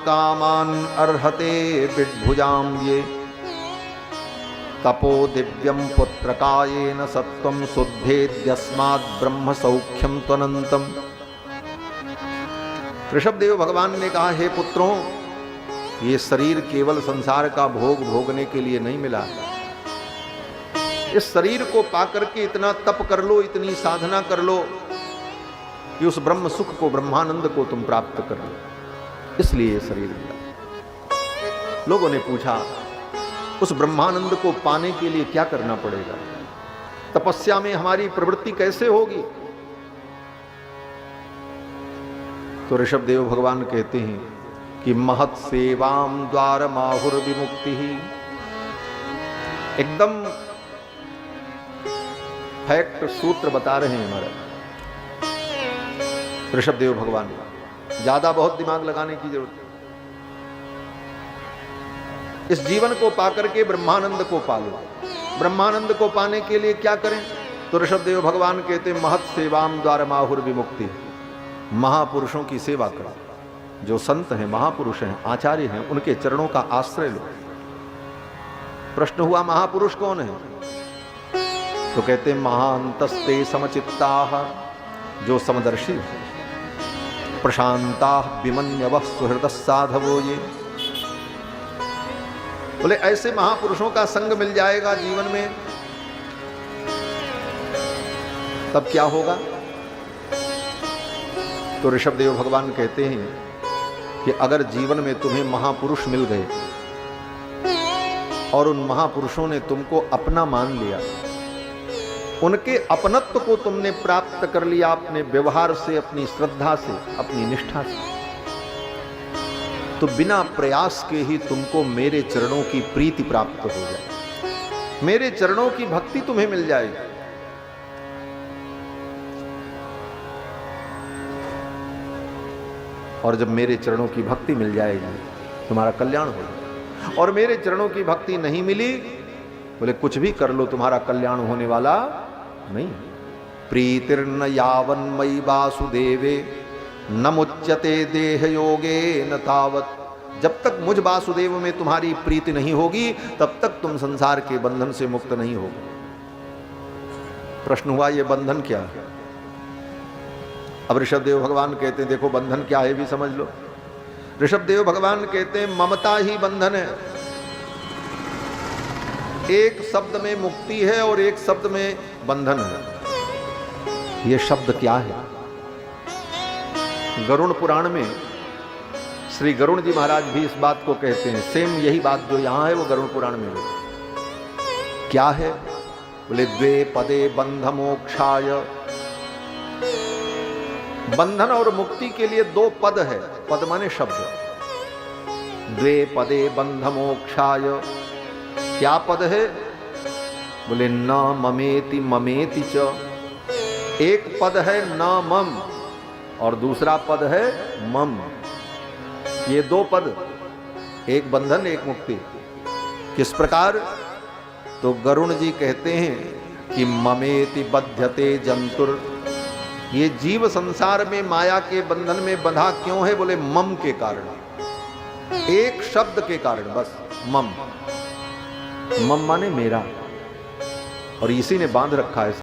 कामान अर्हते विद्भुजां ये तपो दिव्यम पुत्रकायेन सत्वं शुद्धेद्यस्माद् ब्रह्म सौख्यम त्वनंतम। ऋषभदेव भगवान ने कहा, हे पुत्रों, ये शरीर केवल संसार का भोग भोगने के लिए नहीं मिला। इस शरीर को पाकर के इतना तप कर लो, इतनी साधना कर लो कि उस ब्रह्म सुख को, ब्रह्मानंद को तुम प्राप्त कर लो, इसलिए ये शरीर मिला। लोगों ने पूछा, उस ब्रह्मानंद को पाने के लिए क्या करना पड़ेगा? तपस्या में हमारी प्रवृत्ति कैसे होगी? तो ऋषभदेव भगवान कहते हैं कि महत् सेवाम द्वार माहुर विमुक्ति ही। एकदम फैक्ट सूत्र बता रहे हैं हमारा ऋषभदेव भगवान। ज्यादा बहुत दिमाग लगाने की जरूरत है। इस जीवन को पाकर के ब्रह्मानंद को पालो। ब्रह्मानंद को पाने के लिए क्या करें? तो ऋषभदेव भगवान कहते हैं, महत् सेवाम द्वार माहुर विमुक्ति। महापुरुषों की सेवा करो। जो संत हैं, महापुरुष हैं, आचार्य हैं, उनके चरणों का आश्रय लो। प्रश्न हुआ, महापुरुष कौन है? तो कहते हैं, महांतस्ते समचित्ताः, जो समदर्शी है, प्रशांताः विमन्यवः सुहृदः साधवो ये। बोले ऐसे महापुरुषों का संग मिल जाएगा जीवन में, तब क्या होगा? तो ऋषभदेव भगवान कहते हैं कि अगर जीवन में तुम्हें महापुरुष मिल गए और उन महापुरुषों ने तुमको अपना मान लिया, उनके अपनत्व को तुमने प्राप्त कर लिया अपने व्यवहार से, अपनी श्रद्धा से, अपनी निष्ठा से, तो बिना प्रयास के ही तुमको मेरे चरणों की प्रीति प्राप्त हो जाए, मेरे चरणों की भक्ति तुम्हें मिल जाएगी। और जब मेरे चरणों की भक्ति मिल जाएगी, तुम्हारा कल्याण होगा। और मेरे चरणों की भक्ति नहीं मिली, बोले कुछ भी कर लो, तुम्हारा कल्याण होने वाला नहीं। प्रीतिर्न यावन मयि वासुदेवे न मुच्यते देह योगे न तावत। जब तक मुझ वासुदेव में तुम्हारी प्रीति नहीं होगी, तब तक तुम संसार के बंधन से मुक्त नहीं होगे। प्रश्न हुआ, ये बंधन क्या है? अब ऋषभदेव भगवान कहते हैं, देखो बंधन क्या है भी समझ लो। ऋषभदेव भगवान कहते हैं, ममता ही बंधन है। एक शब्द में मुक्ति है और एक शब्द में बंधन है। यह शब्द क्या है? गरुड़ पुराण में श्री गरुड़ जी महाराज भी इस बात को कहते हैं। सेम यही बात जो यहां है वो गरुड़ पुराण में है। क्या है? बोले द्वे पदे बंध मोक्षाय। बंधन और मुक्ति के लिए दो पद है। पद माने शब्द। द्वे पदे बंध मोक्षाय। क्या पद है? बोले न ममेति ममेति च। एक पद है न मम और दूसरा पद है मम। ये दो पद, एक बंधन एक मुक्ति। किस प्रकार? तो गरुड़ जी कहते हैं कि ममेति बध्यते जंतुर। ये जीव संसार में माया के बंधन में बंधा क्यों है? बोले मम के कारण, एक शब्द के कारण, बस मम। मम माने मेरा, और इसी ने बांध रखा है।